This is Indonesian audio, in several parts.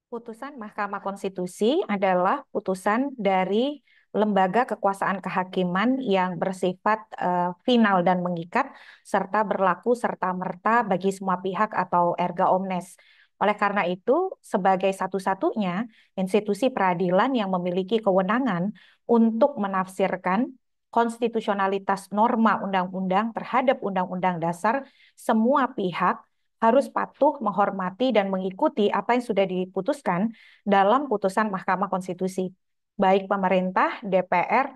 Putusan Mahkamah Konstitusi adalah putusan dari lembaga kekuasaan kehakiman yang bersifat final dan mengikat serta berlaku serta-merta bagi semua pihak atau erga omnes. Oleh karena itu, sebagai satu-satunya institusi peradilan yang memiliki kewenangan untuk menafsirkan konstitusionalitas norma undang-undang terhadap undang-undang dasar, semua pihak harus patuh, menghormati, dan mengikuti apa yang sudah diputuskan dalam putusan Mahkamah Konstitusi. Baik pemerintah, DPR,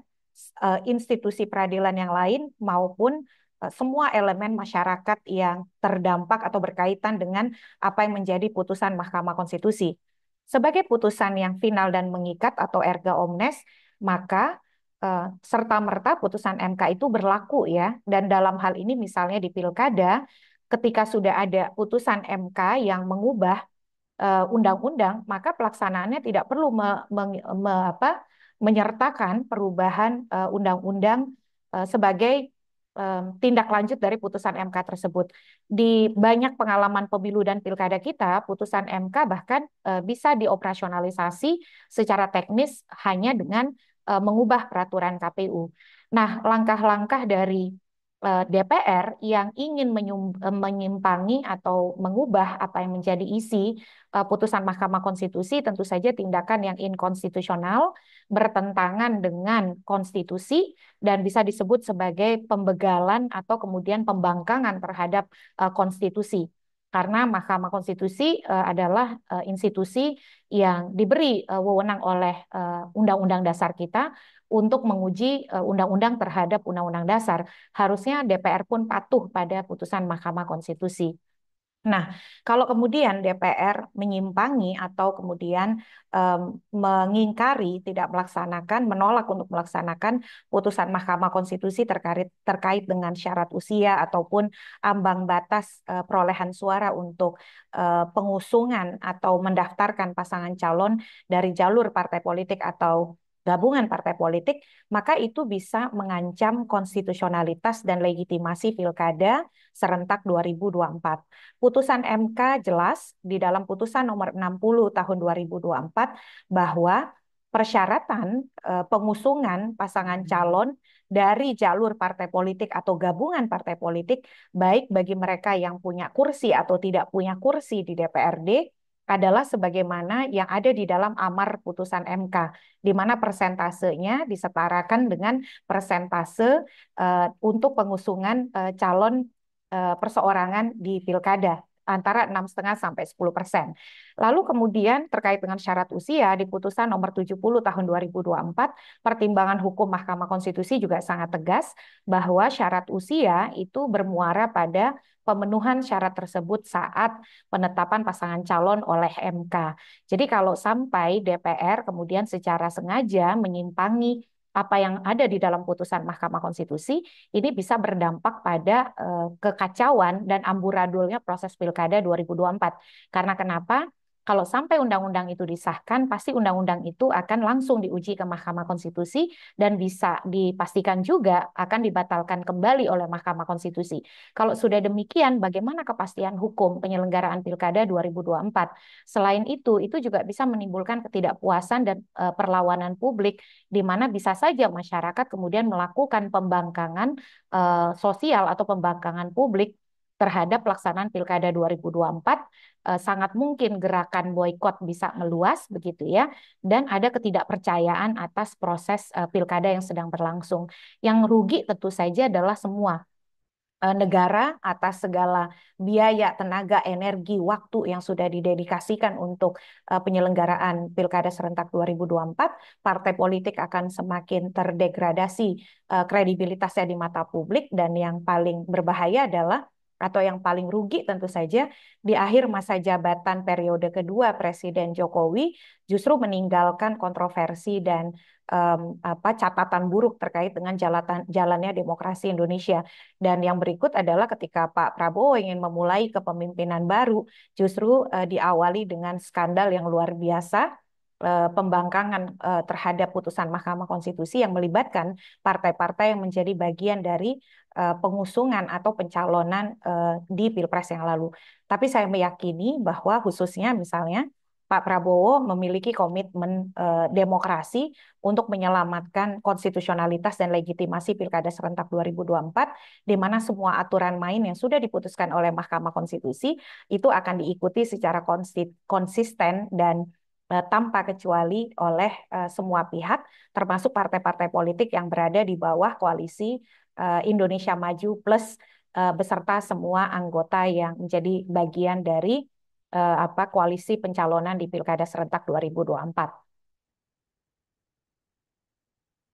institusi peradilan yang lain, maupun semua elemen masyarakat yang terdampak atau berkaitan dengan apa yang menjadi putusan Mahkamah Konstitusi. Sebagai putusan yang final dan mengikat atau erga omnes, maka serta-merta putusan MK itu berlaku ya. Dan dalam hal ini misalnya di pilkada, ketika sudah ada putusan MK yang mengubah undang-undang, maka pelaksanaannya tidak perlu menyertakan perubahan undang-undang sebagai tindak lanjut dari putusan MK tersebut. Di banyak pengalaman pemilu dan pilkada kita, putusan MK bahkan bisa dioperasionalisasi secara teknis hanya dengan mengubah peraturan KPU. Nah, langkah-langkah dari DPR yang ingin menyimpangi atau mengubah apa yang menjadi isi putusan Mahkamah Konstitusi tentu saja tindakan yang inkonstitusional, bertentangan dengan konstitusi, dan bisa disebut sebagai pembegalan atau kemudian pembangkangan terhadap konstitusi. Karena Mahkamah Konstitusi adalah institusi yang diberi wewenang oleh Undang-Undang Dasar kita untuk menguji undang-undang terhadap Undang-Undang Dasar. Harusnya DPR pun patuh pada putusan Mahkamah Konstitusi. Nah, kalau kemudian DPR menyimpangi atau kemudian mengingkari, tidak melaksanakan, menolak untuk melaksanakan putusan Mahkamah Konstitusi terkait dengan syarat usia ataupun ambang batas perolehan suara untuk pengusungan atau mendaftarkan pasangan calon dari jalur partai politik atau gabungan partai politik, maka itu bisa mengancam konstitusionalitas dan legitimasi pilkada serentak 2024. Putusan MK jelas di dalam putusan nomor 60 tahun 2024 bahwa persyaratan pengusungan pasangan calon dari jalur partai politik atau gabungan partai politik, baik bagi mereka yang punya kursi atau tidak punya kursi di DPRD, adalah sebagaimana yang ada di dalam amar putusan MK, di mana persentasenya disetarakan dengan persentase untuk pengusungan calon perseorangan di pilkada antara 6,5 sampai 10%. Lalu kemudian terkait dengan syarat usia di putusan nomor 70 tahun 2024, pertimbangan hukum Mahkamah Konstitusi juga sangat tegas bahwa syarat usia itu bermuara pada pemenuhan syarat tersebut saat penetapan pasangan calon oleh MK. Jadi kalau sampai DPR kemudian secara sengaja menyimpangi apa yang ada di dalam putusan Mahkamah Konstitusi, ini bisa berdampak pada kekacauan dan amburadulnya proses pilkada 2024. Karena kenapa? Kalau sampai undang-undang itu disahkan, pasti undang-undang itu akan langsung diuji ke Mahkamah Konstitusi dan bisa dipastikan juga akan dibatalkan kembali oleh Mahkamah Konstitusi. Kalau sudah demikian, bagaimana kepastian hukum penyelenggaraan pilkada 2024? Selain itu juga bisa menimbulkan ketidakpuasan dan perlawanan publik, di mana bisa saja masyarakat kemudian melakukan pembangkangan sosial atau pembangkangan publik terhadap pelaksanaan Pilkada 2024, sangat mungkin gerakan boikot bisa meluas begitu ya, dan ada ketidakpercayaan atas proses Pilkada yang sedang berlangsung. Yang rugi tentu saja adalah semua negara atas segala biaya, tenaga, energi, waktu yang sudah didedikasikan untuk penyelenggaraan Pilkada serentak 2024, partai politik akan semakin terdegradasi kredibilitasnya di mata publik, dan yang paling berbahaya adalah atau yang paling rugi tentu saja di akhir masa jabatan periode kedua Presiden Jokowi justru meninggalkan kontroversi dan catatan buruk terkait dengan jalannya demokrasi Indonesia. Dan yang berikut adalah ketika Pak Prabowo ingin memulai kepemimpinan baru, justru diawali dengan skandal yang luar biasa, pembangkangan terhadap putusan Mahkamah Konstitusi yang melibatkan partai-partai yang menjadi bagian dari pengusungan atau pencalonan di Pilpres yang lalu. Tapi saya meyakini bahwa khususnya misalnya Pak Prabowo memiliki komitmen demokrasi untuk menyelamatkan konstitusionalitas dan legitimasi Pilkada serentak 2024, di mana semua aturan main yang sudah diputuskan oleh Mahkamah Konstitusi itu akan diikuti secara konsisten dan tanpa kecuali oleh semua pihak, termasuk partai-partai politik yang berada di bawah koalisi Indonesia Maju Plus beserta semua anggota yang menjadi bagian dari koalisi pencalonan di Pilkada serentak 2024.